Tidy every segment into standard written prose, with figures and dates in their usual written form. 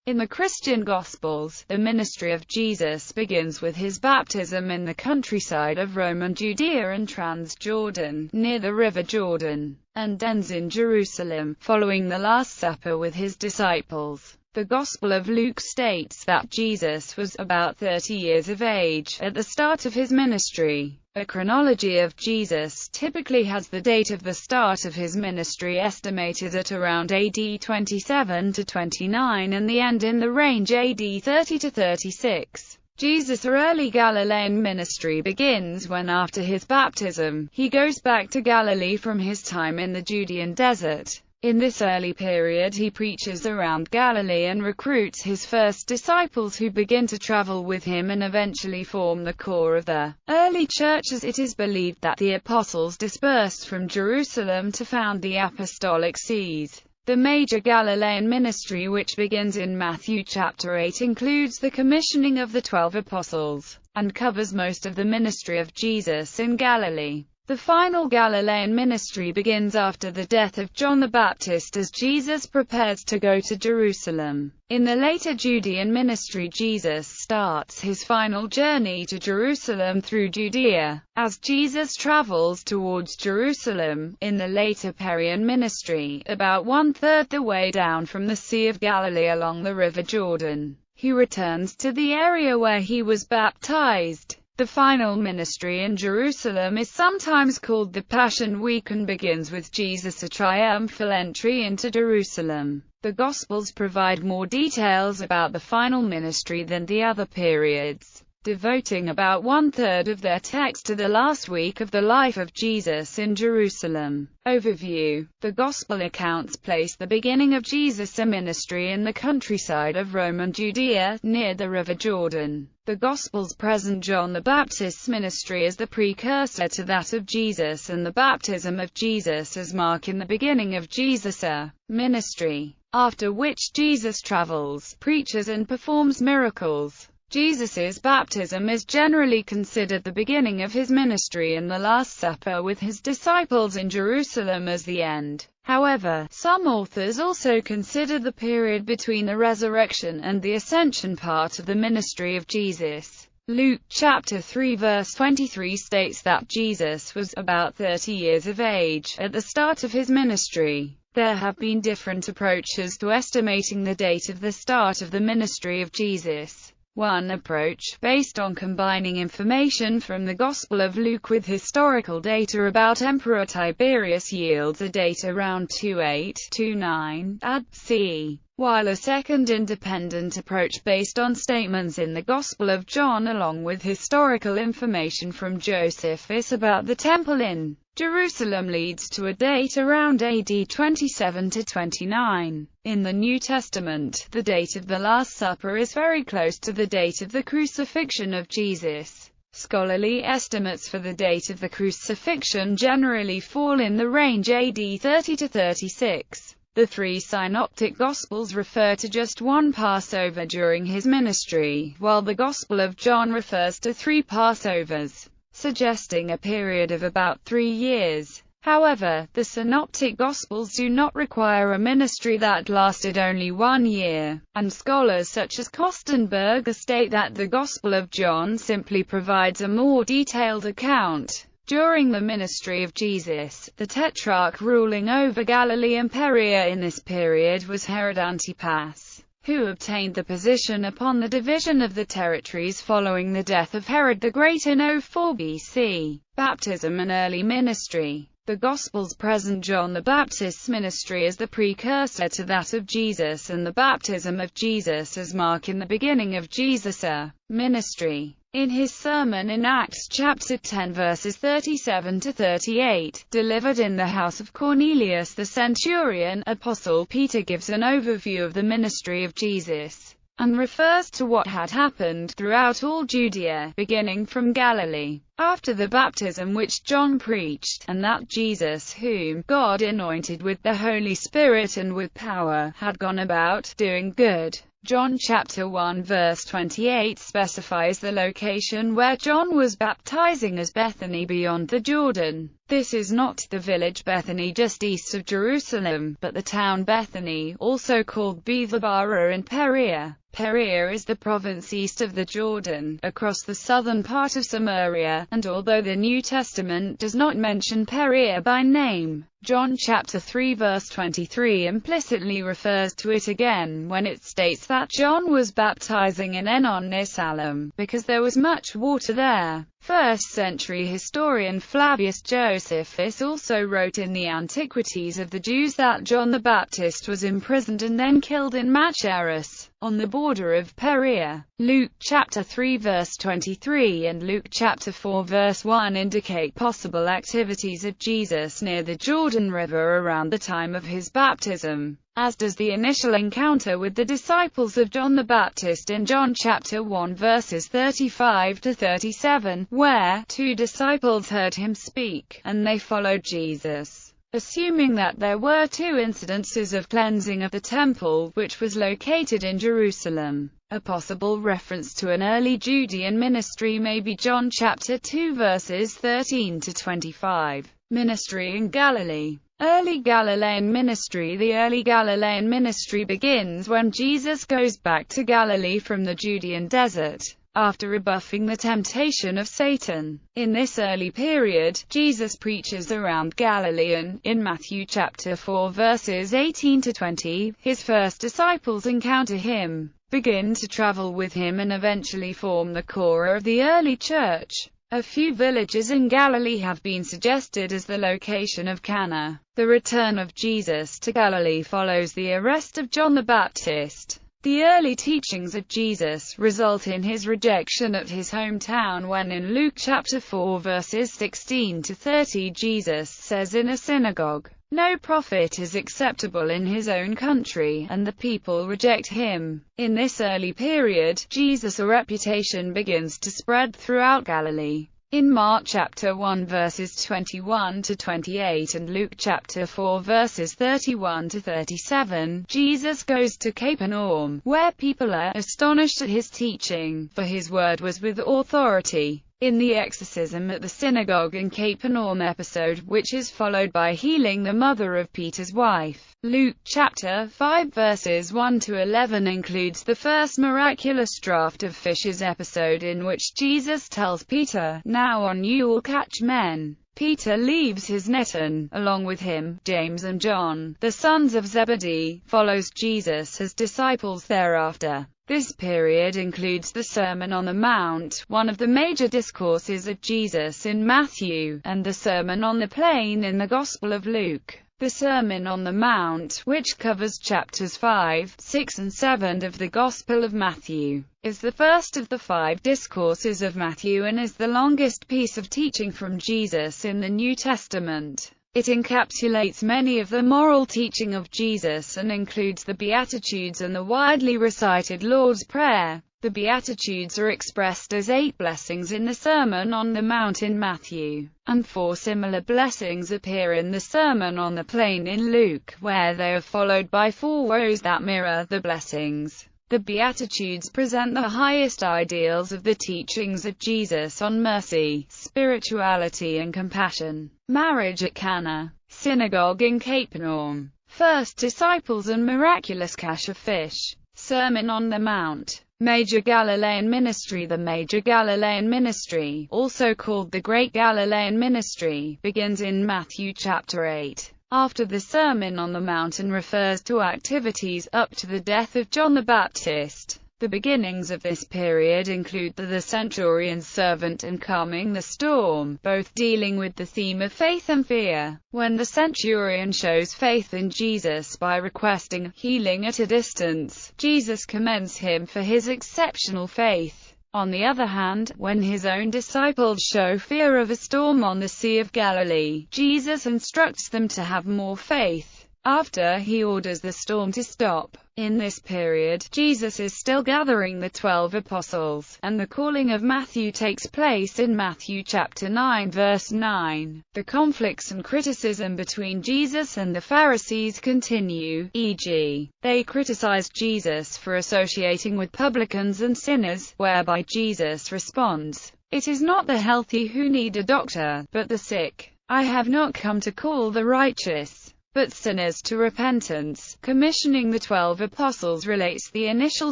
In the Christian Gospels, the ministry of Jesus begins with his baptism in the countryside of Roman Judea and Transjordan, near the river Jordan, and ends in Jerusalem, following the Last Supper with his disciples. The Gospel of Luke states that Jesus was about 30 years of age at the start of his ministry. A chronology of Jesus typically has the date of the start of his ministry estimated at around AD 27 to 29 and the end in the range AD 30 to 36. Jesus' early Galilean ministry begins when, after his baptism, he goes back to Galilee from his time in the Judean desert. In this early period he preaches around Galilee and recruits his first disciples who begin to travel with him and eventually form the core of the early church, as it is believed that the apostles dispersed from Jerusalem to found the apostolic sees. The major Galilean ministry, which begins in Matthew chapter 8, includes the commissioning of the 12 apostles, and covers most of the ministry of Jesus in Galilee. The final Galilean ministry begins after the death of John the Baptist as Jesus prepares to go to Jerusalem. In the later Judean ministry, Jesus starts his final journey to Jerusalem through Judea. As Jesus travels towards Jerusalem, in the later Perian ministry, about one-third the way down from the Sea of Galilee along the river Jordan, he returns to the area where he was baptized. The final ministry in Jerusalem is sometimes called the Passion Week and begins with Jesus' triumphal entry into Jerusalem. The Gospels provide more details about the final ministry than the other periods, devoting about one-third of their text to the last week of the life of Jesus in Jerusalem. Overview. The Gospel accounts place the beginning of Jesus' ministry in the countryside of Roman Judea, near the river Jordan. The Gospels present John the Baptist's ministry as the precursor to that of Jesus and the baptism of Jesus as marking the beginning of Jesus' ministry, after which Jesus travels, preaches and performs miracles. Jesus' baptism is generally considered the beginning of his ministry and the Last Supper with his disciples in Jerusalem as the end. However, some authors also consider the period between the resurrection and the ascension part of the ministry of Jesus. Luke chapter 3 verse 23 states that Jesus was about 30 years of age at the start of his ministry. There have been different approaches to estimating the date of the start of the ministry of Jesus. One approach, based on combining information from the Gospel of Luke with historical data about Emperor Tiberius, yields a date around 28-29 AD-CE, while a second independent approach based on statements in the Gospel of John along with historical information from Josephus about the temple in Jerusalem leads to a date around AD 27 to 29. In the New Testament, the date of the Last Supper is very close to the date of the crucifixion of Jesus. Scholarly estimates for the date of the crucifixion generally fall in the range AD 30 to 36. The three synoptic Gospels refer to just one Passover during his ministry, while the Gospel of John refers to 3 Passovers, suggesting a period of about 3 years. However, the Synoptic Gospels do not require a ministry that lasted only 1 year, and scholars such as Kostenberger state that the Gospel of John simply provides a more detailed account. During the ministry of Jesus, the tetrarch ruling over Galilee and Perea in this period was Herod Antipas, who obtained the position upon the division of the territories following the death of Herod the Great in 04 BC. Baptism and early ministry. The Gospels present John the Baptist's ministry as the precursor to that of Jesus and the baptism of Jesus as marking the beginning of Jesus' ministry. In his sermon in Acts chapter 10 verses 37 to 38, delivered in the house of Cornelius the centurion, Apostle Peter gives an overview of the ministry of Jesus, and refers to what had happened throughout all Judea, beginning from Galilee, after the baptism which John preached, and that Jesus, whom God anointed with the Holy Spirit and with power, had gone about doing good. John chapter 1 verse 28 specifies the location where John was baptizing as Bethany beyond the Jordan. This is not the village Bethany just east of Jerusalem, but the town Bethany, also called Bethabara in Perea. Perea is the province east of the Jordan, across the southern part of Samaria, and although the New Testament does not mention Perea by name, John chapter 3 verse 23 implicitly refers to it again when it states that John was baptizing in Enon near Salem, because there was much water there. First-century historian Flavius Josephus also wrote in the Antiquities of the Jews that John the Baptist was imprisoned and then killed in Machaerus, on the border of Perea. Luke chapter 3 verse 23 and Luke chapter 4 verse 1 indicate possible activities of Jesus near the Jordan River around the time of his baptism, as does the initial encounter with the disciples of John the Baptist in John chapter 1 verses 35 to 37, where 2 disciples heard him speak, and they followed Jesus. Assuming that there were 2 incidences of cleansing of the temple, which was located in Jerusalem, a possible reference to an early Judean ministry may be John chapter 2 verses 13 to 25. Ministry in Galilee. Early Galilean ministry. The early Galilean ministry begins when Jesus goes back to Galilee from the Judean desert, after rebuffing the temptation of Satan. In this early period, Jesus preaches around Galilee and, in Matthew chapter 4 verses 18 to 20, his first disciples encounter him, begin to travel with him and eventually form the core of the early church. A few villages in Galilee have been suggested as the location of Cana. The return of Jesus to Galilee follows the arrest of John the Baptist. The early teachings of Jesus result in his rejection at his hometown when in Luke chapter 4 verses 16 to 30 Jesus says in a synagogue, "No prophet is acceptable in his own country," and the people reject him. In this early period, Jesus' reputation begins to spread throughout Galilee. In Mark chapter 1 verses 21 to 28 and Luke chapter 4 verses 31 to 37, Jesus goes to Capernaum, where people are astonished at his teaching, for his word was with authority. In the exorcism at the synagogue in Capernaum episode, which is followed by healing the mother of Peter's wife, Luke chapter 5 verses 1 to 11 includes the first miraculous draught of fishes episode in which Jesus tells Peter, "Now on you will catch men." Peter leaves his net and, along with him, James and John, the sons of Zebedee, follows Jesus as disciples thereafter. This period includes the Sermon on the Mount, one of the major discourses of Jesus in Matthew, and the Sermon on the Plain in the Gospel of Luke. The Sermon on the Mount, which covers chapters 5, 6 and 7 of the Gospel of Matthew, is the first of the 5 discourses of Matthew and is the longest piece of teaching from Jesus in the New Testament. It encapsulates many of the moral teaching of Jesus and includes the Beatitudes and the widely recited Lord's Prayer. The Beatitudes are expressed as 8 blessings in the Sermon on the Mount in Matthew, and 4 similar blessings appear in the Sermon on the Plain in Luke, where they are followed by 4 woes that mirror the blessings. The Beatitudes present the highest ideals of the teachings of Jesus on mercy, spirituality and compassion. Marriage at Cana, synagogue in Capernaum, first disciples and miraculous catch of fish. Sermon on the Mount. Major Galilean ministry. The Major Galilean ministry, also called the Great Galilean ministry, begins in Matthew chapter 8. After the Sermon on the Mount and refers to activities up to the death of John the Baptist. The beginnings of this period include the centurion's servant and calming the storm, both dealing with the theme of faith and fear. When the centurion shows faith in Jesus by requesting healing at a distance, Jesus commends him for his exceptional faith. On the other hand, when his own disciples show fear of a storm on the Sea of Galilee, Jesus instructs them to have more faith, after he orders the storm to stop. In this period, Jesus is still gathering the 12 apostles, and the calling of Matthew takes place in Matthew chapter 9 verse 9. The conflicts and criticism between Jesus and the Pharisees continue, e.g., they criticized Jesus for associating with publicans and sinners, whereby Jesus responds, "It is not the healthy who need a doctor, but the sick." "I have not come to call the righteous, but sinners to repentance." Commissioning the 12 apostles relates the initial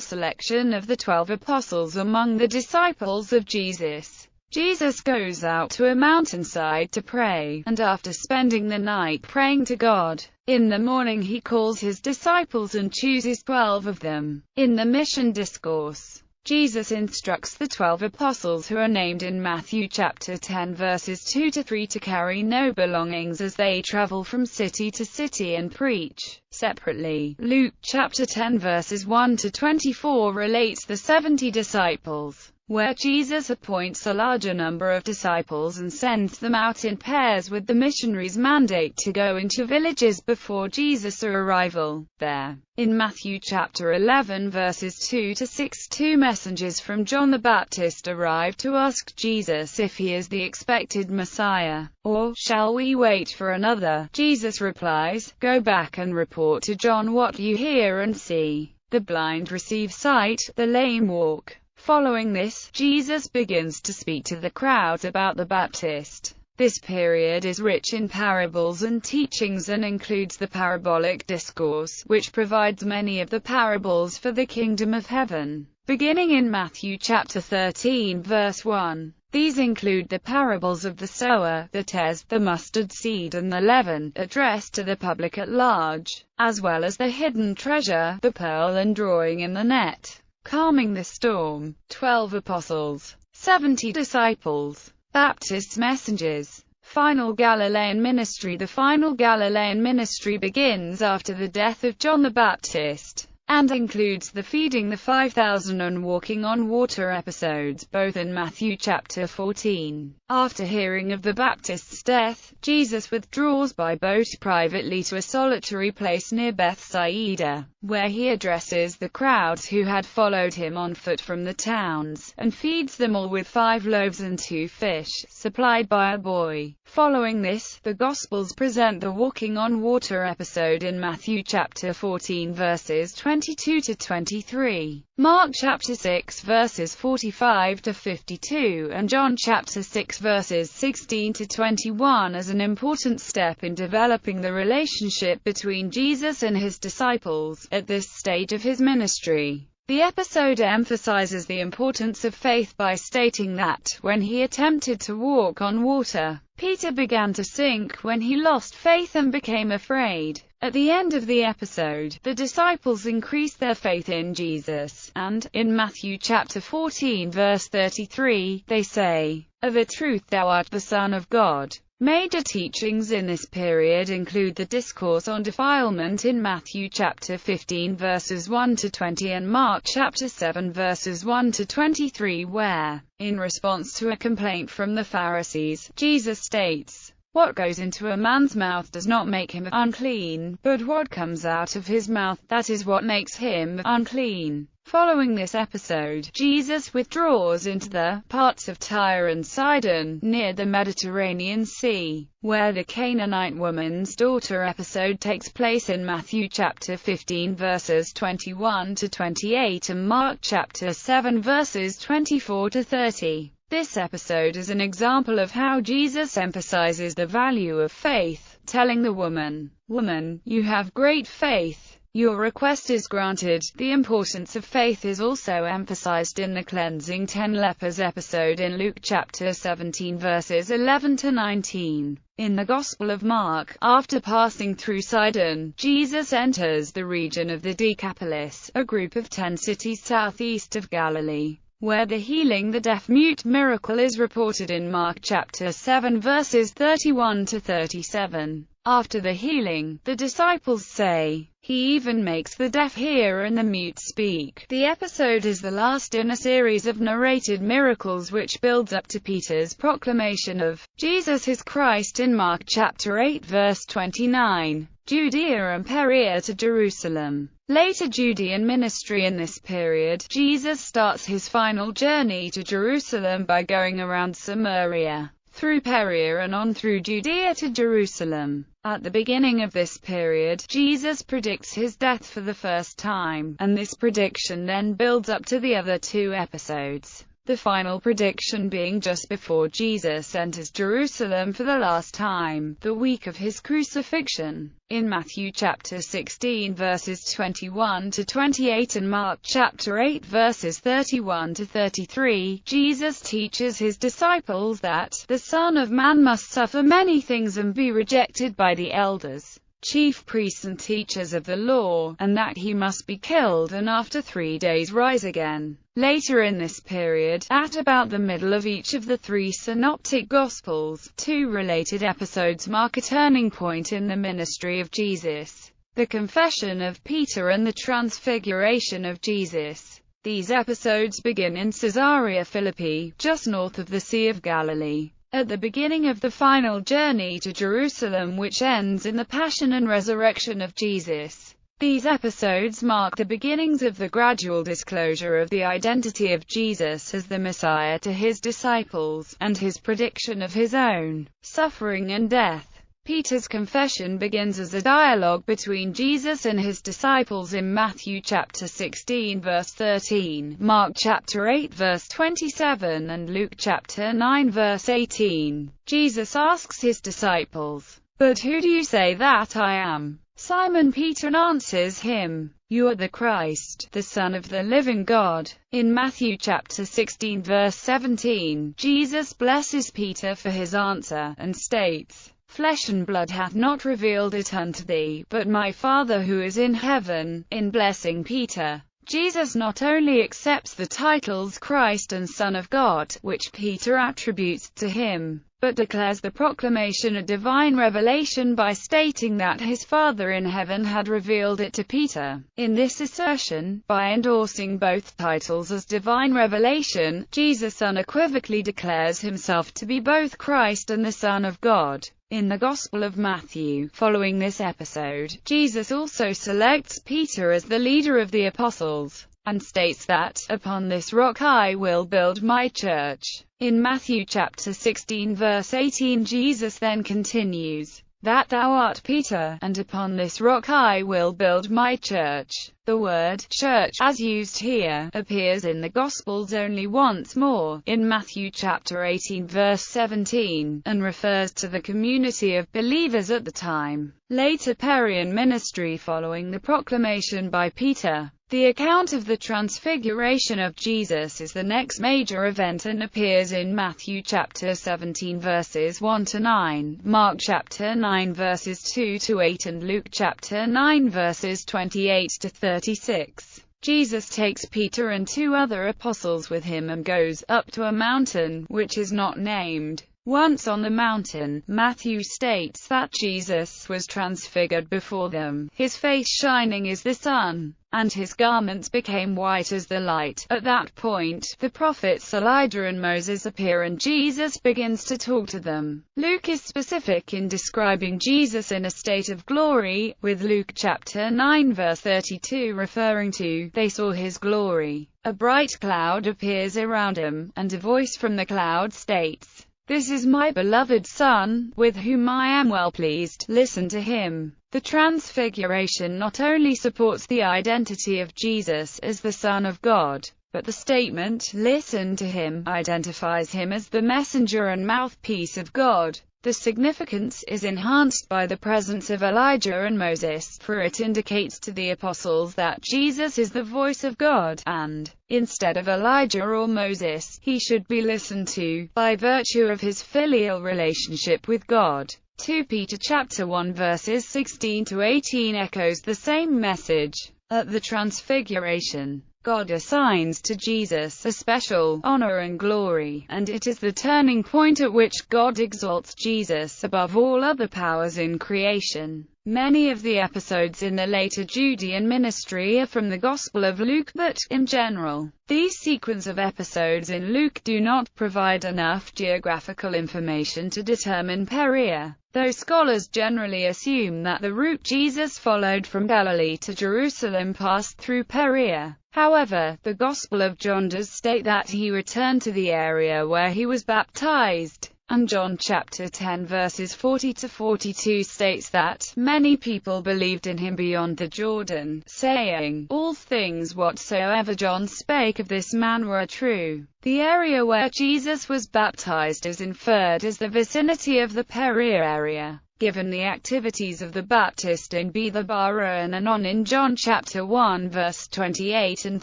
selection of the 12 apostles among the disciples of Jesus. Jesus goes out to a mountainside to pray, and after spending the night praying to God, in the morning he calls his disciples and chooses 12 of them. In the mission discourse, Jesus instructs the 12 apostles who are named in Matthew chapter 10 verses 2-3 to carry no belongings as they travel from city to city and preach. Separately, Luke chapter 10 verses 1-24 relates the 70 disciples, where Jesus appoints a larger number of disciples and sends them out in pairs with the missionaries' mandate to go into villages before Jesus' arrival there. In Matthew chapter 11 verses 2-6, 2 messengers from John the Baptist arrive to ask Jesus if he is the expected Messiah, or, "Shall we wait for another?" Jesus replies, "Go back and report to John what you hear and see. The blind receive sight, the lame walk." Following this, Jesus begins to speak to the crowds about the Baptist. This period is rich in parables and teachings and includes the parabolic discourse, which provides many of the parables for the kingdom of heaven. Beginning in Matthew chapter 13 verse 1, these include the parables of the sower, the tares, the mustard seed and the leaven, addressed to the public at large, as well as the hidden treasure, the pearl and drawing in the net. Calming the storm, 12 apostles, 70 disciples, Baptist's messengers. Final Galilean ministry. The final Galilean ministry begins after the death of John the Baptist, and includes the feeding the 5,000 and walking on water episodes, both in Matthew chapter 14. After hearing of the Baptist's death, Jesus withdraws by boat privately to a solitary place near Bethsaida, where he addresses the crowds who had followed him on foot from the towns, and feeds them all with 5 loaves and 2 fish, supplied by a boy. Following this, the Gospels present the walking on water episode in Matthew chapter 14 verses 22-23, Mark chapter 6 verses 45-52, and John chapter 6 verses 16-21 as an important step in developing the relationship between Jesus and his disciples at this stage of his ministry. The episode emphasizes the importance of faith by stating that, when he attempted to walk on water, Peter began to sink when he lost faith and became afraid. At the end of the episode, the disciples increased their faith in Jesus, and, in Matthew chapter 14 verse 33, they say, "Of a truth thou art the Son of God." Major teachings in this period include the discourse on defilement in Matthew chapter 15 verses 1-20 and Mark chapter 7 verses 1-23, where, in response to a complaint from the Pharisees, Jesus states, "What goes into a man's mouth does not make him unclean, but what comes out of his mouth, that is what makes him unclean." Following this episode, Jesus withdraws into the parts of Tyre and Sidon, near the Mediterranean Sea, where the Canaanite woman's daughter episode takes place in Matthew chapter 15 verses 21-28 and Mark chapter 7 verses 24-30. This episode is an example of how Jesus emphasizes the value of faith, telling the woman, "Woman, you have great faith. Your request is granted." The importance of faith is also emphasized in the cleansing 10 lepers episode in Luke chapter 17 verses 11-19. In the Gospel of Mark, after passing through Sidon, Jesus enters the region of the Decapolis, a group of 10 cities southeast of Galilee, where the healing the deaf-mute miracle is reported in Mark chapter 7 verses 31-37. After the healing, the disciples say, "He even makes the deaf hear and the mute speak." The episode is the last in a series of narrated miracles which builds up to Peter's proclamation of Jesus is Christ in Mark chapter 8 verse 29. Judea and Perea to Jerusalem. Later Judean ministry. In this period, Jesus starts his final journey to Jerusalem by going around Samaria, through Perea and on through Judea to Jerusalem. At the beginning of this period, Jesus predicts his death for the first time, and this prediction then builds up to the other 2 episodes. the final prediction being just before Jesus enters Jerusalem for the last time, the week of his crucifixion. In Matthew chapter 16 verses 21 to 28 and Mark chapter 8 verses 31 to 33, Jesus teaches his disciples that the Son of Man must suffer many things and be rejected by the elders, chief priests and teachers of the law, and that he must be killed and after 3 days rise again. Later in this period, at about the middle of each of the 3 synoptic Gospels, 2 related episodes mark a turning point in the ministry of Jesus: the confession of Peter and the transfiguration of Jesus. These episodes begin in Caesarea Philippi, just north of the Sea of Galilee, at the beginning of the final journey to Jerusalem, which ends in the Passion and Resurrection of Jesus. These episodes mark the beginnings of the gradual disclosure of the identity of Jesus as the Messiah to his disciples, and his prediction of his own suffering and death. Peter's confession begins as a dialogue between Jesus and his disciples in Matthew chapter 16 verse 13, Mark chapter 8 verse 27 and Luke chapter 9 verse 18. Jesus asks his disciples, "But who do you say that I am?" Simon Peter answers him, "You are the Christ, the Son of the living God." In Matthew chapter 16 verse 17, Jesus blesses Peter for his answer, and states, "Flesh and blood hath not revealed it unto thee, but my Father who is in heaven." In blessing Peter, Jesus not only accepts the titles Christ and Son of God, which Peter attributes to him, but declares the proclamation a divine revelation by stating that his Father in heaven had revealed it to Peter. In this assertion, by endorsing both titles as divine revelation, Jesus unequivocally declares himself to be both Christ and the Son of God. In the Gospel of Matthew, following this episode, Jesus also selects Peter as the leader of the apostles, and states that, "Upon this rock I will build my church." In Matthew chapter 16 verse 18, Jesus then continues, "That thou art Peter, and upon this rock I will build my church." The word church, as used here, appears in the Gospels only once more, in Matthew chapter 18 verse 17, and refers to the community of believers at the time. Later Perian ministry following the proclamation by Peter. The account of the transfiguration of Jesus is the next major event and appears in Matthew chapter 17 verses 1 to 9, Mark chapter 9 verses 2 to 8 and Luke chapter 9 verses 28 to 36. Jesus takes Peter and 2 other apostles with him and goes up to a mountain, which is not named. Once on the mountain, Matthew states that Jesus was transfigured before them, his face shining as the sun, and his garments became white as the light. At that point, the prophets Elijah and Moses appear and Jesus begins to talk to them. Luke is specific in describing Jesus in a state of glory, with Luke chapter 9 verse 32 referring to, "They saw his glory. A bright cloud appears around him, and a voice from the cloud states, 'This is my beloved Son, with whom I am well pleased, listen to him.'" The Transfiguration not only supports the identity of Jesus as the Son of God, but the statement, "Listen to him," identifies him as the messenger and mouthpiece of God. The significance is enhanced by the presence of Elijah and Moses, for it indicates to the apostles that Jesus is the voice of God, and, instead of Elijah or Moses, he should be listened to, by virtue of his filial relationship with God. 2 Peter chapter 1 verses 16 to 18 echoes the same message. At the Transfiguration, God assigns to Jesus a special honor and glory, and it is the turning point at which God exalts Jesus above all other powers in creation. Many of the episodes in the later Judean ministry are from the Gospel of Luke, but, in general, these sequence of episodes in Luke do not provide enough geographical information to determine Perea, though scholars generally assume that the route Jesus followed from Galilee to Jerusalem passed through Perea. However, the Gospel of John does state that he returned to the area where he was baptized. And John chapter 10 verses 40 to 42 states that many people believed in him beyond the Jordan, saying, "All things whatsoever John spake of this man were true." The area where Jesus was baptized is inferred as the vicinity of the Perea area, given the activities of the Baptist in Bethabara and Anon in John chapter 1 verse 28 and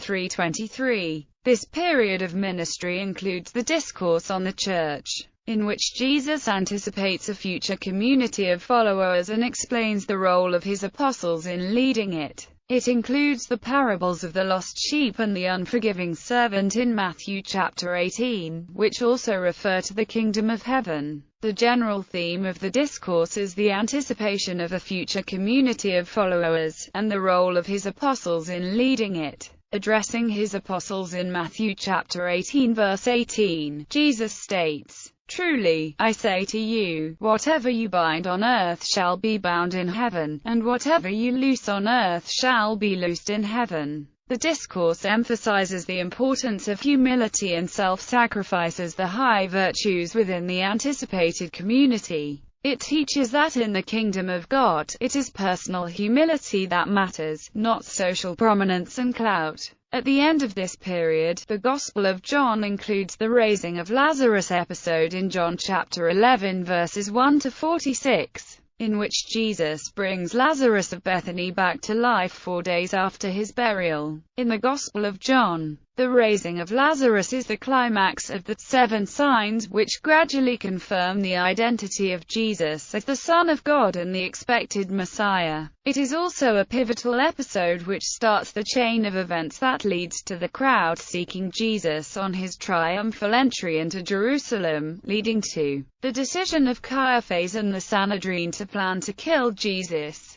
3:23. This period of ministry includes the discourse on the church, in which Jesus anticipates a future community of followers and explains the role of his apostles in leading it. It includes the parables of the lost sheep and the unforgiving servant in Matthew chapter 18, which also refer to the kingdom of heaven. The general theme of the discourse is the anticipation of a future community of followers, and the role of his apostles in leading it. Addressing his apostles in Matthew chapter 18 verse 18, Jesus states, "Truly, I say to you, whatever you bind on earth shall be bound in heaven, and whatever you loose on earth shall be loosed in heaven." The discourse emphasizes the importance of humility and self-sacrifice as the high virtues within the anticipated community. It teaches that in the kingdom of God, it is personal humility that matters, not social prominence and clout. At the end of this period, the Gospel of John includes the raising of Lazarus episode in John chapter 11 verses 1 to 46, in which Jesus brings Lazarus of Bethany back to life 4 days after his burial. In the Gospel of John, the raising of Lazarus is the climax of the 7 signs which gradually confirm the identity of Jesus as the Son of God and the expected Messiah. It is also a pivotal episode which starts the chain of events that leads to the crowd seeking Jesus on his triumphal entry into Jerusalem, leading to the decision of Caiaphas and the Sanhedrin to plan to kill Jesus.